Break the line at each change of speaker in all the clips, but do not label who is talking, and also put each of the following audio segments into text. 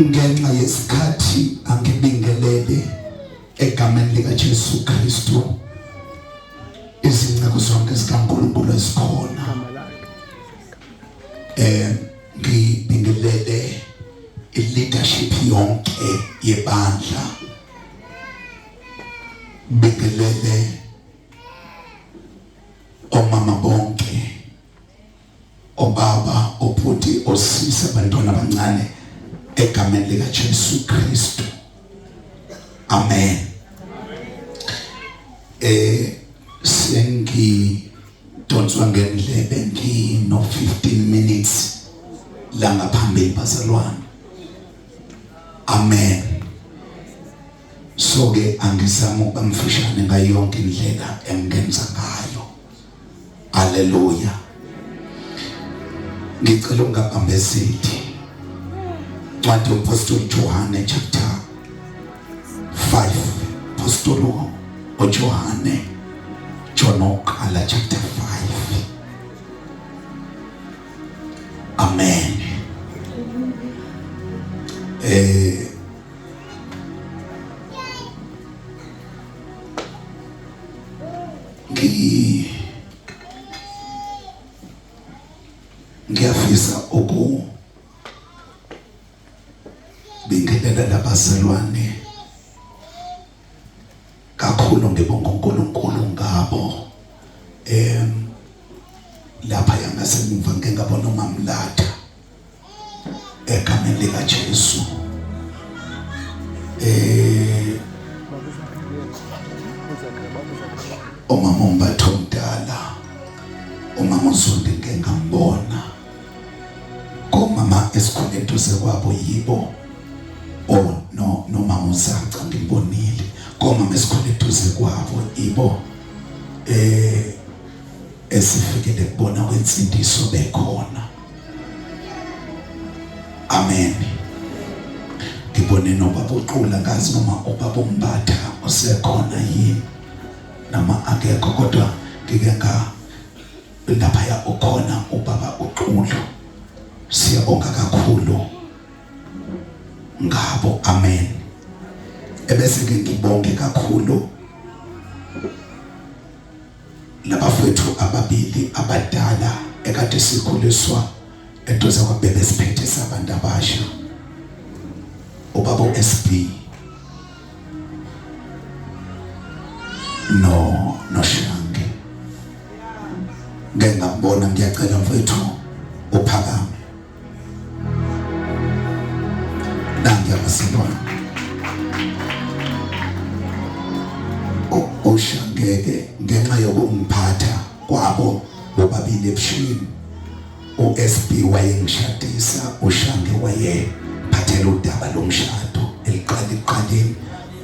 ngenxa yesikhathi angibingelele egameni lika Jesu Kristu izinceku zonke zikaNkulunkulu esikhona ngibingelele i-leadership yonke yebandla bingelele omama bonke obaba obhuti osisi abantwana abancane egameni lika Jesu Kristu amen sengi donswa ngendlebe ngino 15 minutes la ngaphambili bazalwane amen so ke angizama ukuba mfishane ngayo yonke indlela engenza ngayo haleluya ngicela ungabambezeli ncwadi yomapostoli Johane chapter 5 apostoli uJohane John oqala chapter 5 amen ngiyafisa bingelela labazalwane kakhulu ngibonga uNkulunkulu ngabo lapha yangasemuva ngeke ngabona umamlata egameni lika Jesu umama umbatho mdala umama uZondi ngeke ngambona komama esikhule eduze kwabo yibo no mama uZaca ngibonile komama esikhule eduze kwabo ibo esifikele kubona kwensindiso bekhona amen ngibone nobaba uqula ngazi noma ubaba umbatha osekhona yini nama akekho kodwa ngike lapha ya ukhona ubaba uqulu siyabonga kakhulu ngabo amen ebese ngibonge kakhulu labafethu ababili abadala ekade sikhuliswa eduze kwabebe siphethe sabantu abasha ubaba uSB no Shange ngengabona ngiyacela mfethu uphakame nangiyabasilwana uShangeke ngenxa yokungiphatha kwabo bobabili ebushini uSB wayengishadisa uShange wayephathela udaba lomshado eliqaleni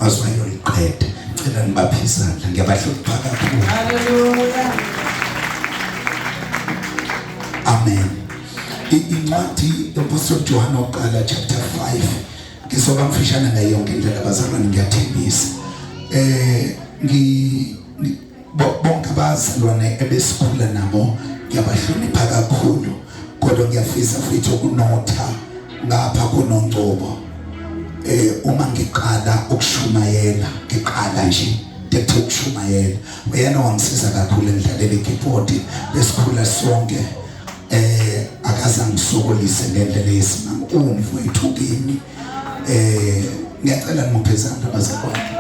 azwayo liqeda cela nibaphizana ngiyabahlupha kakhulu haleluya amen incwadi yomapostoli Johane oqala chapter 5 ngizoba mfishane ngayo yonke indlela bazalwane ngiyathembisa bonke abazalwane ebesikhula nabo ngiyabahlonipha kakhulu kodwa ngiyafisa futhi ukunotha ngapha kuNongcobo uma ngiqala ukushumayela ngiqala nje dekuthe ukushumayela uyena wangisiza kakhulu emidlalweni keyboard besikhula sonke akaza ngisokolise ngendlela yesimanga umfowethu kimi ngiyacela nimuphezana abazalwane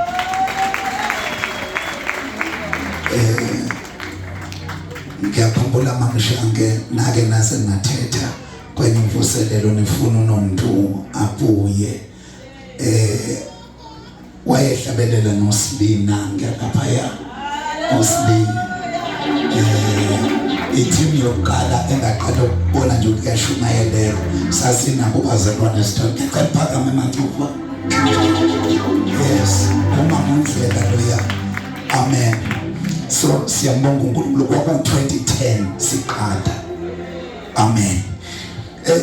ngiyakhumbula maMshange nake nase ngathetha kwenye imvuselelo nifuna uNomntu abuye wayehlabelela noSlina ngiyalapha ya noSlina iteam yokuqala engaqala ukubona nje ukuyashumayela sasinako bazalwane sithathe phakame emathuba yes uma ngundlela loya amen so siyambonga uNkulunkulu kwa 2010 siqala amen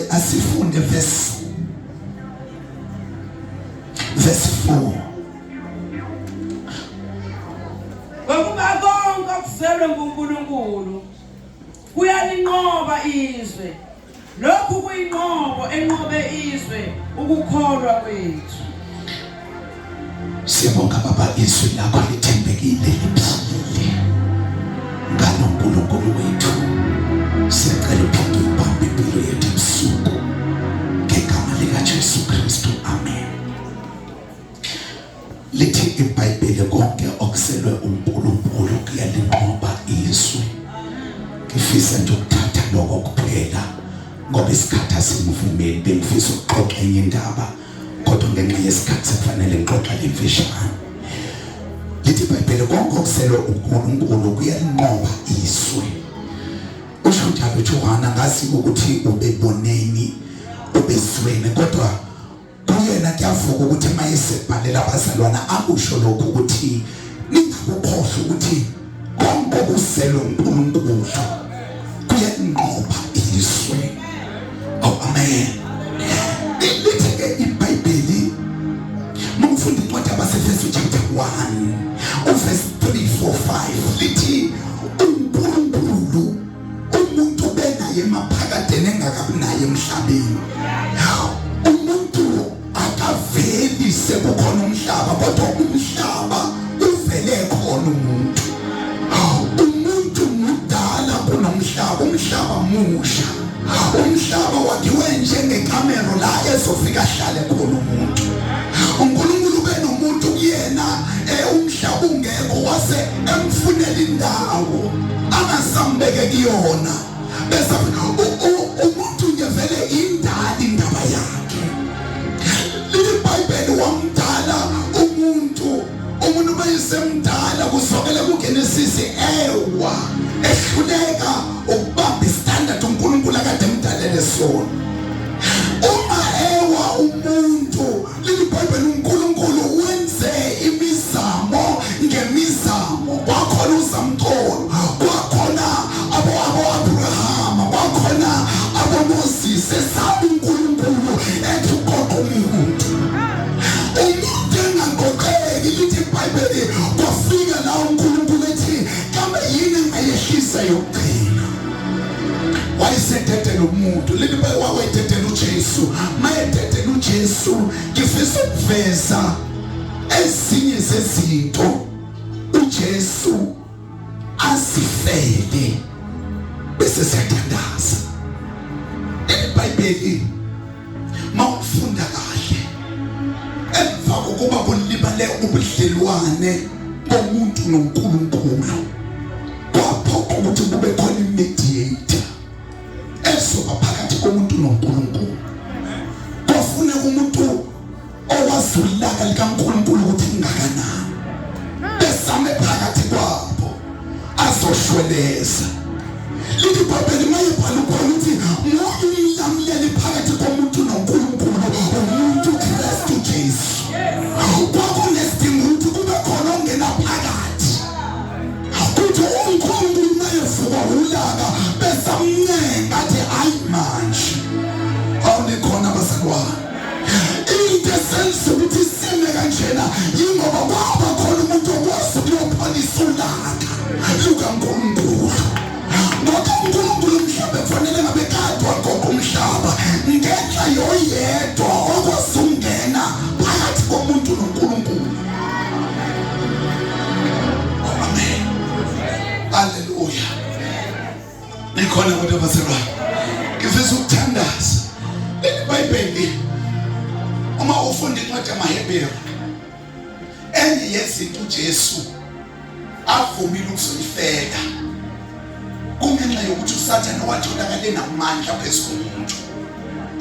asifunde verse 4
ngokuba konke okuzelwe nguNkulunkulu kuyalinqoba izwe lokhu kuyinqobo enqobe izwe ukukholwa kwethu.
Siyabonga Baba, izwi lakho lithembekile liphilile nguNkulunkulu wethu. Siyacela uphinde ubambe impilo yethu ebusuku ngegama likaJesu Kristu, amen. Lithi iBhayibheli konke okuselwe uNkulunkulu kuyalinqoba izwi. Ngifisa nje ukuthatha lokho kuphela ngoba isikhathi asimvumeli. Bengifisa ukuxoxa enye indaba kodwa ngenxa yesikhathi sekufanele ngixoxe lemfishane. Lithi iBhayibheli konke okuselwe uNkulunkulu kuyalinqoba izwi. Usho njalo uJohana, ngazi ukuthi ubeboneni ubezweni kodwa kuyena kuyavuka ukuthi mayesebhalela abazalwana akusho lokho ukuthi ningakukhohlwa ukuthi konke okuselwe uNkulunkulu kuyalinqoba izwi. Oh amen. Lithi-ke iBhayibheli mufunda incwadi yabaseFesu chapter 1 verse 3, 4, 5 lithi uNkulunkulu umuntu benaye emaphakadeni engakabi naye emhlabeni. Umuntu akaveli sekukhona umhlaba kodwa umhlaba uvele khona umuntu. Umuntu mudala kunomhlaba, umhlaba musha. Umhlaba wakhiwe njengekamero la ezofika ahlale khona umuntu. uNkulunkulu benomuntu kuyena umhlaba ungekho wase emfunela indawo angasambeke kuyona. Bese umuntu nje vele indala indaba yakhe. iBhayibheli wamdala umuntu bayisemdala kusukela kuGenesis ewa ehluleka ukubamba istandard uNkulunkulu akade emdalele sona. Uma ewa umuntu iBhayibheli uNkulunkulu wenze imizamo ngemizamo. Kwakhona uZamcolo, kwakhona abo-Abrahama, kwakhona abo-Moses. Esaba uNkulunkulu ethi uqoqa umuntu. Umuntu engagoqeki lithi iBhayibheli kwafika la uNkulunkulu ethi kambe yini engayehlisa yokugcina. Wayesededela umuntu. Lithi wayededela uJesu. Mayededela uJesu ngifisa ukuveza ezinye zezinto uJesu asifele bese siyathandaza. iBhayibheli mawufunda kahle emva kokuba kulibale ubudlelwane bomuntu noNkulunkulu kwaphoqa ukuthi kube khona imediator ezoba phakathi komuntu noNkulunkulu. Kwafuneka umuntu owazi ulaka likaNkulunkulu ukuthi lingakanani besame phakathi kwabo azoshweleza. Lithi iBhayibheli mayebhala ukuthi umlamleli phakathi komuntu noNkulunkulu umuntu Kristu Jesu. Kwakunesidingo ukuthi kube khona ongena phakathi ukuthi uNkulunkulu mayevuka ulaka besamncenga athi hayi manje awulikhona abazalwane. Into esenza ukuthi sime kanjena yingoba kwaba khona umuntu okwazi ukuyopholisa ulaka lukaNkulunkulu. Ngoba uNkulunkulu umhlaba kufanele ngabe kadwa konke umhlaba ngenxa yoyedwa okwazi ukungena phakathi komuntu noNkulunkulu. Amen. Hallelujah. Nikhona kodwa abazalwane. Ngifisa ukuthandaza. iBhayibheli uma ufunda incwadi yamaHebheru enye yezinto uJesu avumile ukuzoyifela kungenxa yokuthi uSathane watholakale namandla phezu komuntu.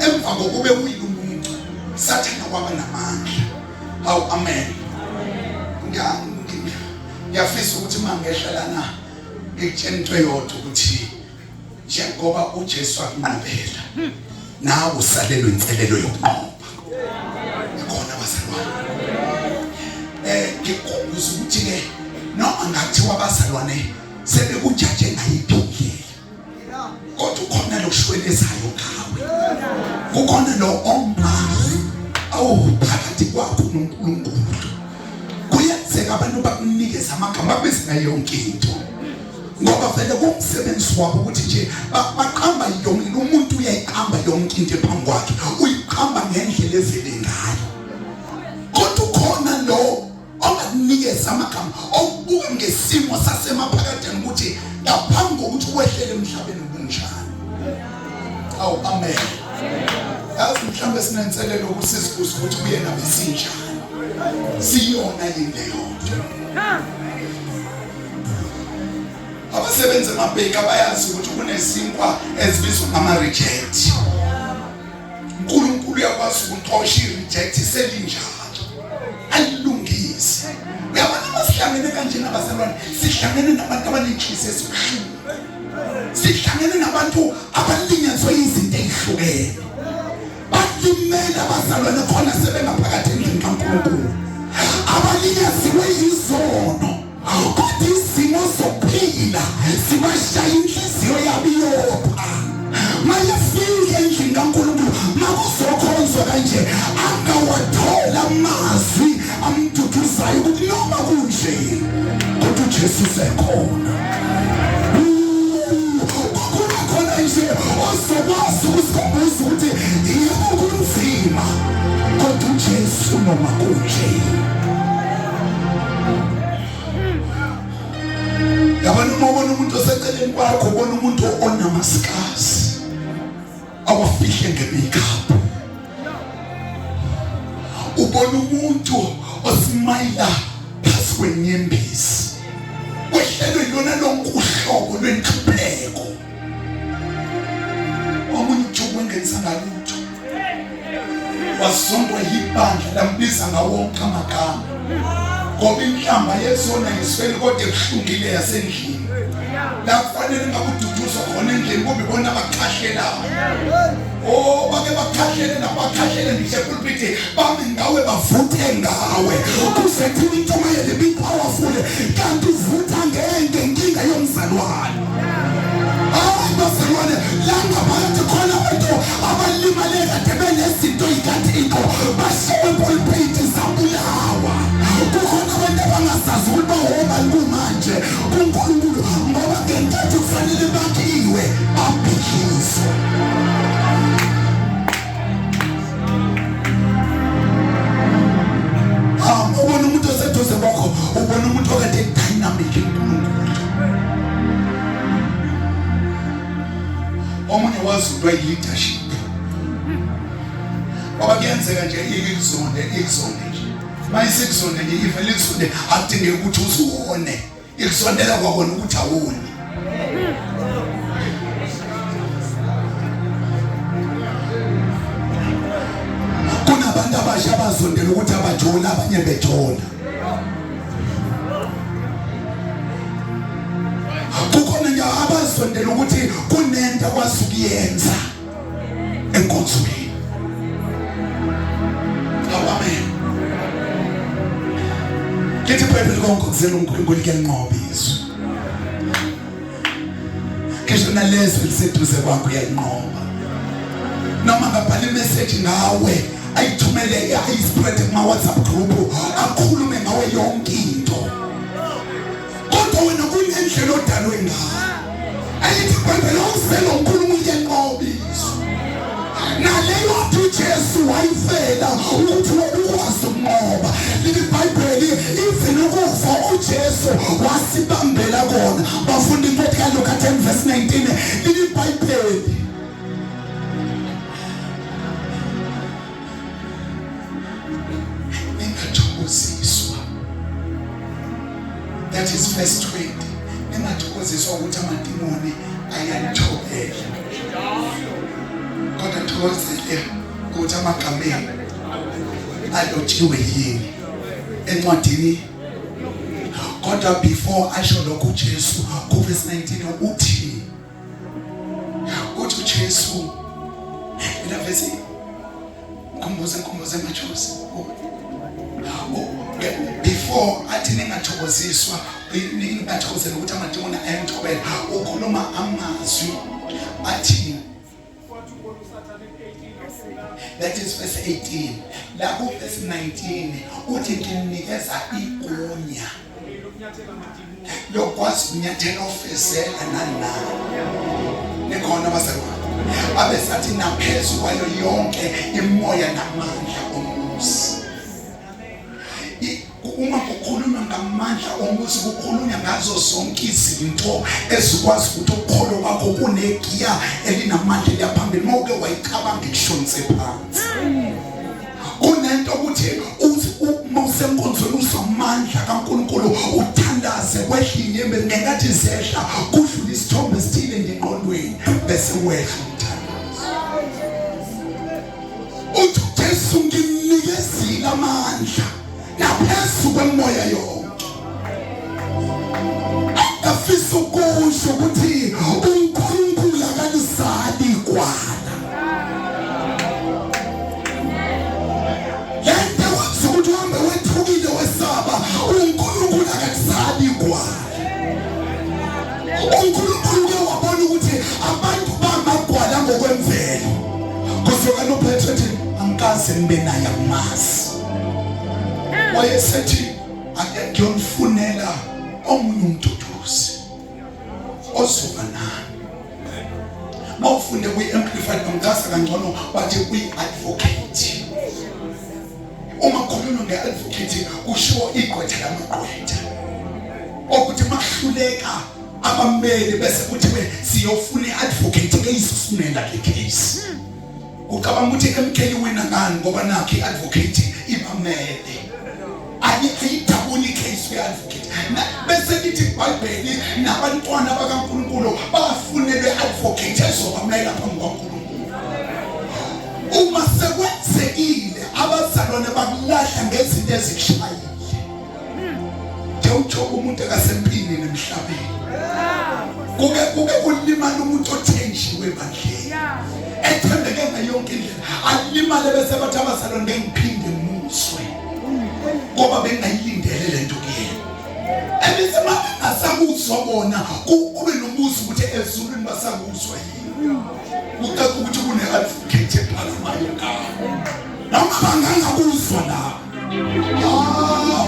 Emva kokube uyile umuntu uSathane kwaba namandla. Hawu amen. Ngiyafisa ukuthi mangehlelana ngikutshela into eyodwa ukuthi njengoba uJesu akunqobela nawe usalelwe inselelo yokunqoba. Ikhona abazalwane. Ngikhumbula ukuthi ke noma ngathiwa abazalwane sebekujaje ngayiphi indlela kodwa ukhona lokushwelezayo ngawe. Kukhona lo omali awuphakathi kwakho noNkulunkulu. Kuyenzeka abantu bakunikeza amagama bezinayonke into ngoba vele kumsebenzi wabo ukuthi nje baqamba yonke umuntu uyayiqamba yonke into ephambi kwakhe uyiqhamba ngendlela evele ngayo. Kodwa ukhona lo ongakunikeza amagama okubuka ngesimo sasemaphakadeni ukuthi ngaphambi kokuthi uwehlele emhlabeni ubunjani. Awu amen. Yazi mhlawumbe sinenselelo kusisibuza ukuthi kuyena besinjani. Siyona yini leyo nto. Abasebenza emabheki abayazi ukuthi kunesinkwa ezibizwa ngama-reject. uNkulunkulu uyakwazi ukuxosha i-reject selinjalo ayilungise. Uyabona masihlangene kanje nabazalwane sihlangene nabantu abanenhliziyo ezibuhlungu. Sihlangene nabantu abalinyazwe izinto ezihlukene. Balimele abazalwane khona sebengaphakathi endlini kaNkulunkulu. Abalinyaziwe izono. Kodwa izimo zokuphila zibashaya inhliziyo yabo iyopha. Mayefika endlini kaNkulunkulu makuzokhonzwa kanje angawathola amazwi amduduzayo ukuthi noma kunje kodwa uJesu usekhona. Kukhona nje ozokwazi ukusikhumbuza ukuthi yebo kunzima kodwa uJesu noma kunje. Yabona ubona umuntu oseceleni kwakho, ubona umuntu onamaskasi awafihle nge-makeup. Ubona umuntu osimayila phansi kwenyembezi. Wehlelwe yilona lonke uhlobo lwenhlupheko. Omunye uJobe wengenisa ngalutho. Wasondwa yibandla lambiza ngawonke amagama. Ngoba inhlamba yezona yiswele kodwa ebuhlungile yasendlini. La kufanele ngakududuzwa khona endlini ngoba ibona abakhahlela. Oh bake bakhahlele nabakhahlele ngisho pulpiti bami ngawe bavuthe ngawe. Kusethi into mayele be powerful kanti uvutha ngeke inkinga yomzalwane. Bazalwane la ngabantu khona abantu abalimale kade benezinto ikade inko bashiye pulpiti zabulawa. Kukhona abantu abangasazi ukuthi bahoma kumanje kuNkulunkulu ngoba ngenkathi kufanele bakhiwe abhikizwe. Ubona umuntu oseduze kwakho, ubona umuntu okade dynamic eNkulunkulu. Omunye wazulwa i-leadership. Baba kuyenzeka nje ikuzonde nje. Mayisikuzonde nje ivele ikuzonde akudingeki ukuthi uzone. Ikuzondela kwakona ukuthi awoni. Kunabantu abasha abazondela ukuthi abajola abanye bejola. Kukhona nje abazondela ukuthi kunento akwazi ukuyenza enkonzweni. Amen. Lithi iBhayibheli konke uNkulunkulu kuyalinqoba izwi. Ngisho nalezwi liseduze kwakho uyalinqoba. Noma ngabhala imessage ngawe ayithumele ayispread kuma WhatsApp group akhulume ngawe yonke into. Kodwa wena kunendlela odalwe ngayo. Ayithi iBhayibheli awusela uNkulunkulu uyalinqoba izwi. Naleyo nto uJesu wayifela ukuthi ukwazi ukunqoba. Lithi iBhayibheli even ukufa uJesu wasibambela kona. Bafunda incwadi kaLuka 10:19. Lithi iBhayibheli ningathokoziswa. That is verse 20. Ningathokoziswa ukuthi amadimoni ayanithobela. Kodwa thokozile ukuthi amagameni alotshiwe yini encwadini. Kodwa before asho lokho uJesu ku verse 19 uthi uJesu ila verse kumbuze machozi. Before athi ningathokoziswa ningathokozela ukuthi amadimoni ayanithobela ukhuluma amazwi athi. That is verse 18. La ku verse 19 uthi nginikeza igunya lokwazi unyathelo ofezela nana. Nekhona bazalwane. abesathi naphezu kwayo yonke imoya namandla omuzi. Uma kukhulunywa ngamandla omuzi kukhulunywa ngazo zonke izinto ezikwazi ukuthi ukholo wakho kunegiya elinamandla liyaphambili mawuke wayicabanga ikushonise phansi. Kunento ukuthi mawusenkonzweni uzamandla kaNkulunkulu uthandaze kwehlinye embe ngenkathi zehla kudlula isithombe esithile ngengqondweni bese wehla umthandazo. Uthi uJesu ngimnikezile amandla naphezu kwemoya yonke. Afisa ukusho ukuthi uNkulunkulu akalizali kwala. Lento ukuthi uhambe wethukile wesaba uNkulunkulu akalizali kwala. uNkulunkulu ke wabona ukuthi abantu bamagwala ngokwemvelo. Kusuka noPetro ethi angikaze ngibe naye amazi. Wayesethi ake ngiyomfunela omunye umduduzi ozoba nami. Mawufunde kwi-amplified bamgasa kangcono bathi kwi-advocate. Uma kukhulunywa nge-advocate kushiwo igqwetha lamagqwetha okuthi makuhluleka abameli bese kuthiwe siyofuna i-advocate eyizofunela le case. Ucabanga ukuthi emkeli wina ngani ngoba nakho i-advocate ibamele. Ayidabuli case we-advocate. Bese lithi iBhayibheli nabantwana bakaNkulunkulu bafunelwe advocate ezobamela phambi kwaNkulunkulu. Uma sekwenzekile abazalwane bakulahla ngezinto ezikushayile. Njengoba umuntu akasempini nemhlabeni. Kuke kulimala umuntu othenjiwe bandleni. Ethembeke ngayonke indlela. Alimale bese bathi abazalwane bengiphinde muswe. Ngoba bengayilindele lento kuyena. Ebese asakuzwa bona kube nomuzi ukuthi ezulwini basakuzwa yini. Ukaka ukuthi kune-advocate ephakamayo ngabo. Noma bangangakuzwa la.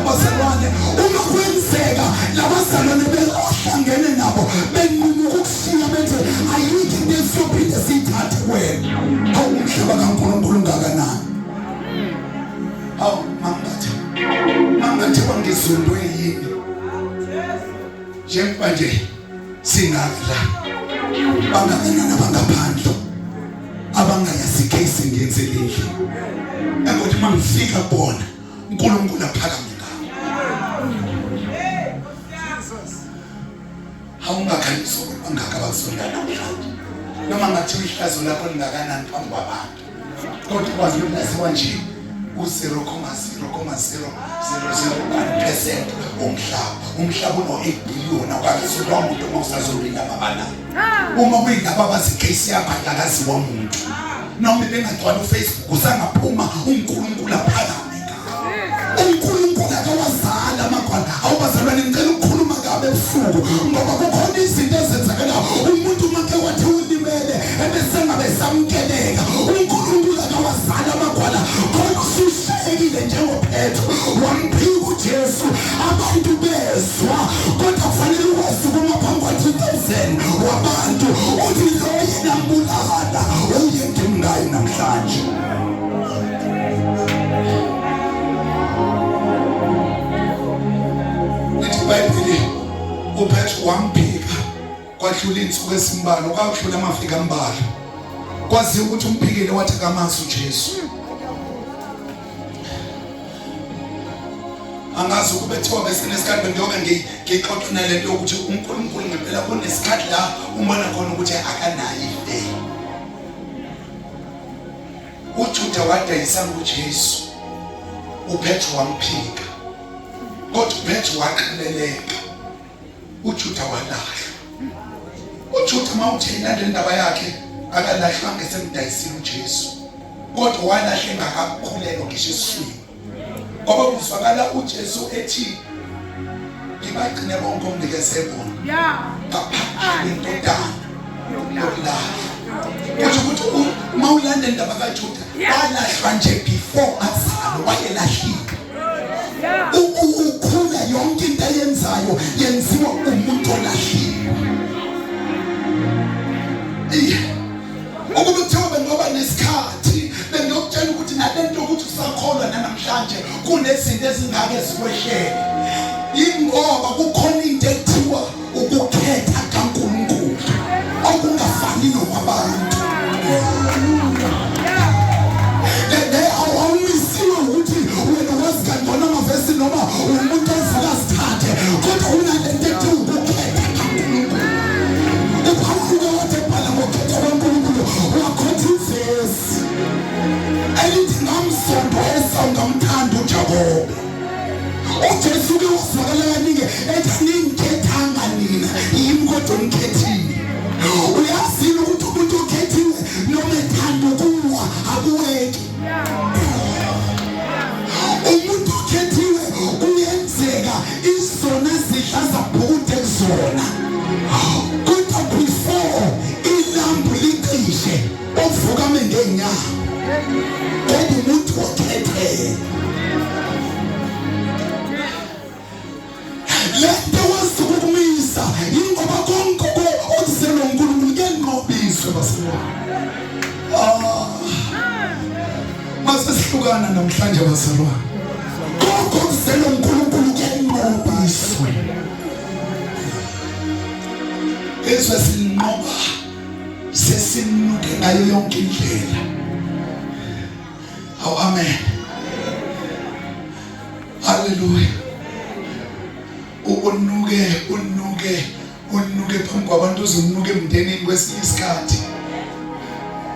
Bazalwane uma kwenzeka labazalwane behlangene nabo benquma ukushiya benze ayikho into esiyophinda siyithathe wena. Hawu umhlaba kaNkulunkulu ngakanani. Hawu mangathi bangizondwe yini njengoba nje singala bangakanana abangaphandle abangayazi case ngenzelile ukuthi mangifika bona uNkulunkulu aphakame ngabo. Awungakhanyiso bangaka abazondana namhlanje noma ngathi ihlazo lapho lingakanani phambi kwabantu kodwa kwazi ukuthi nasiwa nje u0,00001% umhlaba uno8 billion akazizwa umuntu mawusazolinda mabana. Uma kuyilaba bazi case yakho akaziwa umuntu noma bengagcwala uFacebook usangaphuma uNkulunkulu aphakame ngabo. uNkulunkulu akawazala amagwala awubazalwane ngicela ukukhuluma kabe ebusuku ngoba kukhona izinto ezenzakala umuntu make wathi ulimele ebese ngabe samkeleka. uNkulunkulu akawazala amagwala kodwa usushekile njengoPetro wamphika uJesu abantu bezwa kodwa kufanele ukwazi kuma phambi kwa-3,000 wabantu uthi lo yena mbulala uyeke ngayo namhlanje. Lithi iBhayibheli uPetro wamphika kwadlula insuku esimbalwa kwakudlula amafika ambalwa kwaziwa ukuthi umphikile wathi akamazi uJesu. Angazi ukube thiwa bese nesikhathi bengiyobe ngixoxa nalento ukuthi uNkulunkulu ngempela kunesikhathi la umbona khona ukuthi akanayo ife. uJuda wadayisa uJesu uPetro wamphika kodwa uPetro waqheleleka uJuda walahla. uJuda mawuthina le ndaba yakhe akalahlwa ngesemdayisile uJesu kodwa walahla engakakhulelwa ngisho esiswini ngoba kuzwakala uJesu ethi ngibagcine bonke omnikeze bona ngaphandle kwentodana yokulahla. Ukuthi mawulanda indaba kaJuda walahlwa nje before azalwe wayelahlile. Ukhula yonke into ayenzayo yenziwa umuntu olahlile. Ukube manje kunezinto ezingake zikwehlele. Ingoba kukhona into ekuthiwa ukukhetha kaNkulunkulu okungafani nokwabantu. Awumisiwe ukuthi wena wazi kangcono amavesi noma umuntu ovuka sithathe, kodwa unalento ekuthiwa ukukhetha kaNkulunkulu. UPawulu wathi ebhala ngokukhetha kaNkulunkulu wakhotha ivesi elithi ngamsondo Esau ngamthanda uJakobe. uJesu ke wasivakala kaningi ethi ningikhethanga nina, yimi kodwa ngikhethile. Uyazile ukuthi umuntu okhethiwe noma ethanda ukuwa akuweki. Umuntu okhethiwe kuyenzeka izona zidla zabhukude kuzona, kodwa before ilambu licishe uvuka mengenyanga. Kodwa umuntu okhethiwe lento wasukumisa ingoba konke okuzelwe uNkulunkulu kuyalinqobiswa baselwane. Mase sihlukana namhlanje baselwane. Konke okuzelwe uNkulunkulu kuyalinqobiswa. Ezwe silinqoba sesinuke ngayo yonke indlela. Oh amen. Hallelujah. Unuke phambi kwabantu, uzunuke emndenini kwesinye isikhathi.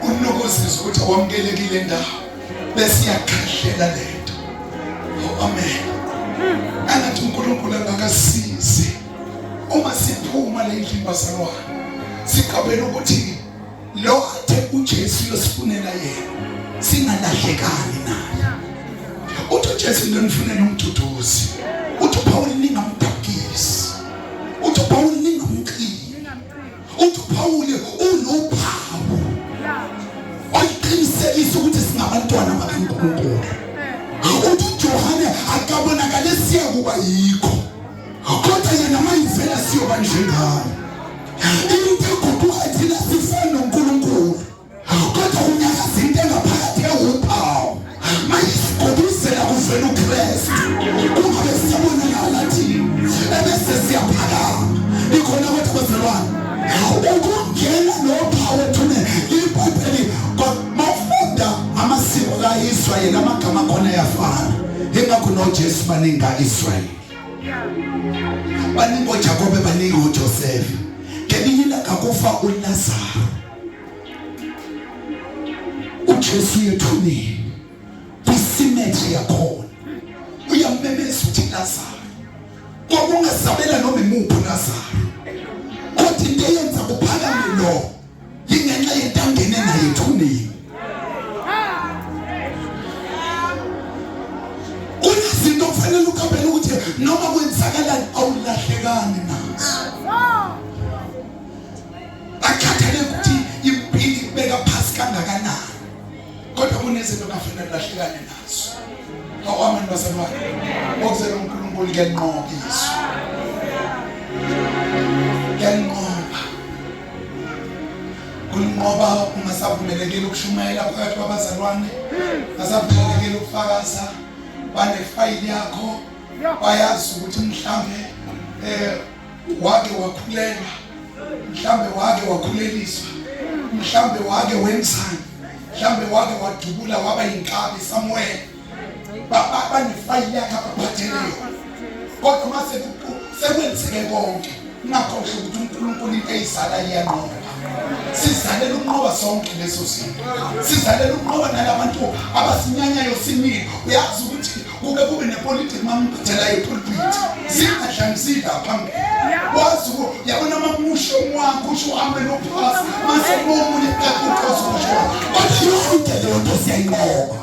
Unuke uzizwe ukuthi awamukelekile ndawo bese iyakhahlela lento. Oh amen. Angathi uNkulunkulu angakasize uma siphuma le ndlela basalwane, siqabela ukuthi lo athe uJesu yosifunela yena singalahlekani naye. Uthi uJesu ngenifunela umduduzi. Uthi uPawulu ningamdabukisi. Uthi uPawulu ningamqili. Uthi uPawulu unophawu oyiqinisekisa ukuthi singabantwana bakaNkulunkulu. Uthi uJohane akabonakale siya kuba yikho, kodwa yena mayivela siyoba njengani. Into eguquka thina sifana noNkulunkulu, kodwa unyakaza into engaphakathi ewuphawu. Mayisigobisela kuvela uKristu kungabe siyabonakala thina ebese siyaphakama. Ikhona kodwa bazalwane ukungena nophawu ethune iBhayibheli mafunda amasiko kaIsrayeli amagama khona yafana. Ingakho noJesu baningi kaIsrayeli, baningi oJakobe, baningi oJoseph. Ngelinye ilanga kufa uLazaro, uJesu yethuneni kwisimetri yakhona uyamemeza ukuthi Lazaro, kwakungasabela noma imuphi uLazaro, kodwa into eyenza kuphakame lo ingenxa yentangene naye ethuneni. Kunezinto kufanele ukabele ukuthi noma kwenzakalani awulahlekani nazo. Akhathele ukuthi impilo ibeka phasi kangakanani, kodwa kunezinto kufanele lahlekane nazo. Amen bazalwane. Okuzelwe uNkulunkulu kuyalinqobiswa. Kuyalinqoba. Kulinqoba ungasavumelekile ukushumayela phakathi kwabazalwane, ungasavumelekile ukufakaza banefayili yakho, bayazi ukuthi mhlambe wake wakhulelwa, mhlambe wake wakhuleliswa, mhlambe wake wenzani, mhlambe wake wadubula waba yinkabi somewhere. Banefayili yakho abaphatheleyo, kodwa mase sekwenzeke konke ungakhohlwa ukuthi uNkulunkulu into eyizala iyanqoba. Sizalela ukunqoba sonke leso sinto, sizalela ukunqoba nalabantu abasinyanyayo simile. Uyazi ukuthi kuke kube nepolitiki mamphathela epulpit singadlangisile phambili. Wazi yabona mamusho wakho usho uhambe nophasi mase bomunye ekuthoza usho, kodwa yonke leyo nto siyayinqoba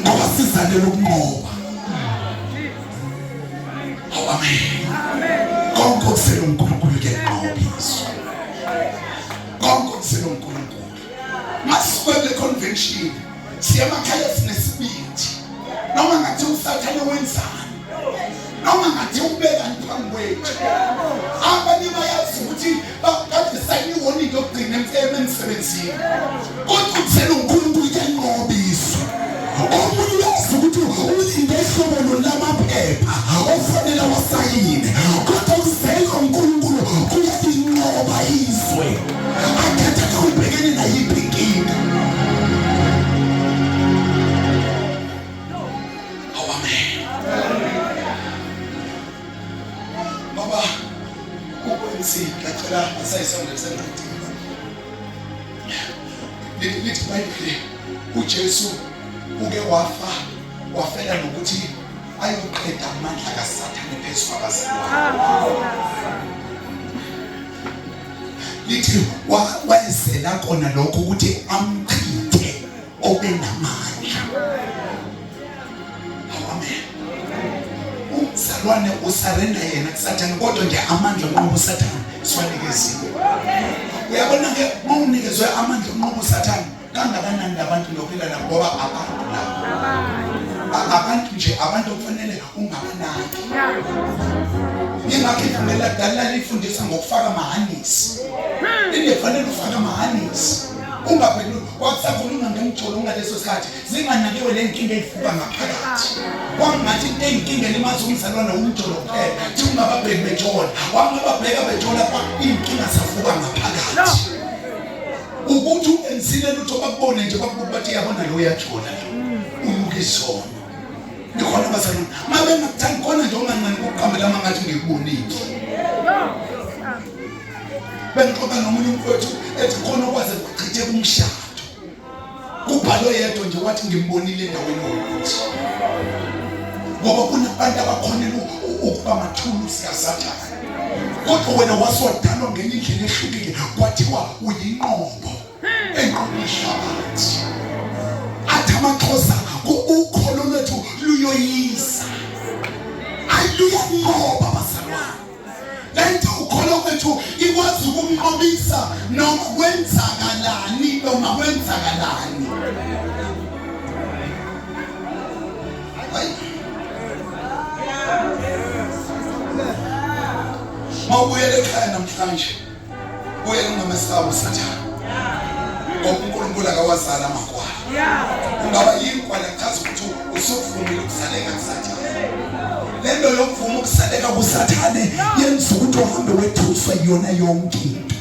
ngoba sizalela ukunqoba. Amen. Konke okuzelwe uNkulunkulu kuyanqobiswa. Konke okuzelwe uNkulunkulu. Masikwele convention siyemakhaya sinesibindi, noma ngathi usathane wenzani, noma ngathi ubekani phambi kwethu. Abanye bayazi ukuthi kade sayiniwona into yokugcina emsebenzini, kodwa okuzelwe uNkulunkulu kuyanqobiswa. ngawe akhetha ukubhekene nayiphi inkinga. Amen. Baba ukwenzi ngicela asayisondele lithi Bible uJesu uke wafela nokuthi ayoqeda amandla kaSathane phezu kwabazalwane. Lithi wayesela kona lokho ukuthi amchithe obenamandla. Amen. Umzalwane usarenda yena kuSathane kodwa nje amandla onqoba uSathane siwanikezile. Uyabona ke mawunikezwe amandla onqoba uSathane kangakanani abantu lophila nabo ngoba abantu nje abantu okufanele ungabanaki. Ingakho ivumela dala lifundisa ngokufaka amahanisi. Kufanele ufake amahanisi. Ungabheki wakusakhuluma ngemjolo ngaleso sikhathi zinganakewe le nkinga ezifuka ngaphakathi. Wangathi into eyinkinga limazi umzalwane umjolo kuphela. Thi ungababheki bejola. Wangababheka bejola kwa inkinga safuka ngaphakathi. Ukuthi ensile lutho bakubone nje bakubuka bathi yabona lo uyajola lo. Unuke isono. Nikhona bazalwane. Mabe ngakuthandi khona nje ongancane ukuqhambela mangathi ngikubonile. Benixoxa nomunye umfowethu ethi khona okwaze kuchithe kumshado. Kubhalwe yedwa nje wathi ngimbonile endaweni yokuthi. Ngoba kunabantu abakhonela ukuba amathuluzi kaSathane. Kodwa wena wasodalwa ngenye indlela ehlukile kwathiwa uyinqobo enqoba ihlabathi. Athi amaXhosa ukholo lwethu luyoyisa. Aluyanqoba bazalwane. Lento ukholo kwethu ikwazi ukumnqobisa noma kwenzakalani noma kwenzakalani. Hayi. Mawubuyele ekhaya namhlanje uyele ngamesabo Sathane. Ngoba uNkulunkulu akawazala amakwala. Ungaba yinkwala chaza ukuthi usuvumile ukusaleka kuSathane. Lento yokuvuma ukusaleka kuSathane yenza ukuthi uhambe wethuswa yona yonke into.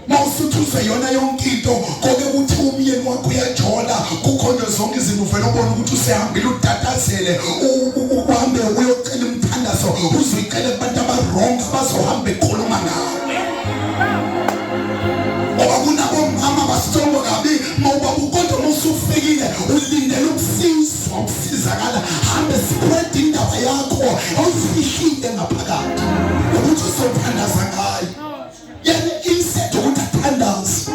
Mawusuthuswe yona yonke into konke ukuthi umyeni wakho uyajola kukhona zonke izinto uvela ubona ukuthi usehambile udatasele uhambe uyocela umthandazo uzicela kubantu abaronga bazohamba ekhuluma ngawe. Ngoba kunabomama basongo kabi mawuba ukodwa musufikile ulindele ukusizwa ukusizakala hambe spread indaba yakho awufihlile ngaphakathi ukuthi uzothandaza ngayo. Yani instead ukuthi athandaze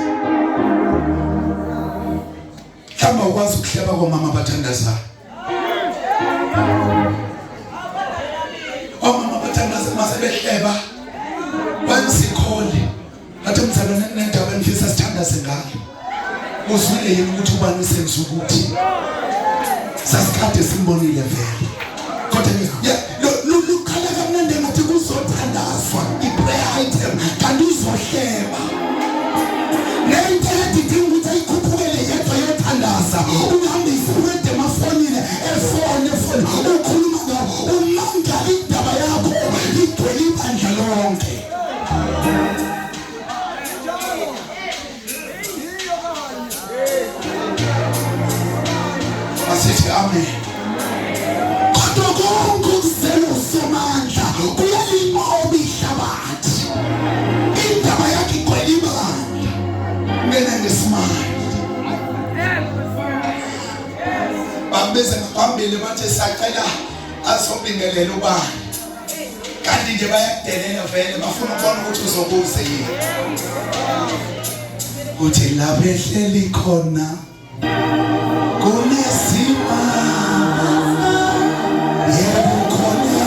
kama ukwazi ukuhleba komama bathandazayo. Omama bathandaza mase behleba bansikhole athi umzalwane nendaba engifisa sithandaze ngayo. Uzwile yini ukuthi ubani usenza ukuthi sasikade simbonile vele kodwa lukhala kamnandi ngathi kuzothandazwa i-prayer item kanti uzohleba nento edidinga ukuthi ayikhuphukele yedwa yothandaza uhambe isiphrede emafonini efone ukhuluma ngawo umangala indaba yakho igcwele ibandla lonke. Asithi amen. Kodwa konke ukuzela usomandla kuyalinqoba ihlabathi. Indaba yakhe igcwele ibandla. Ngena ngesimanje. Bambeze ngaphambili bathi sacela azobingelela ubani. Kanti nje bayakudelela vele bafuna ukubona ukuthi uzobuze yini. Uthi lapha ehleli khona kunesima yebo khona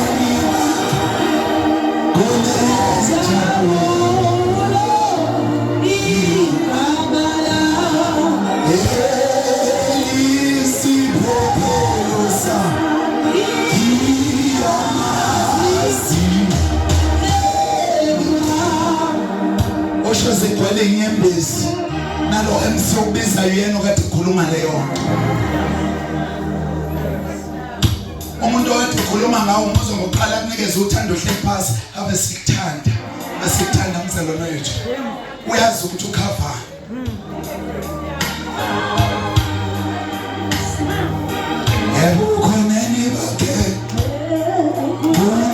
kunesijabula ibabala elisiphopholosa iyamazi osho zegcwele inyembezi nalo emsobiza yena okade ukhuluma leyo umuntu owathi ukhuluma ngawo umuzo ngokuqala kunikeza uthando hle phasi abe sikuthanda Besithanda umzalwane wethu. Uyazi ukuthi ukhava. Yebo khona nibake. Bona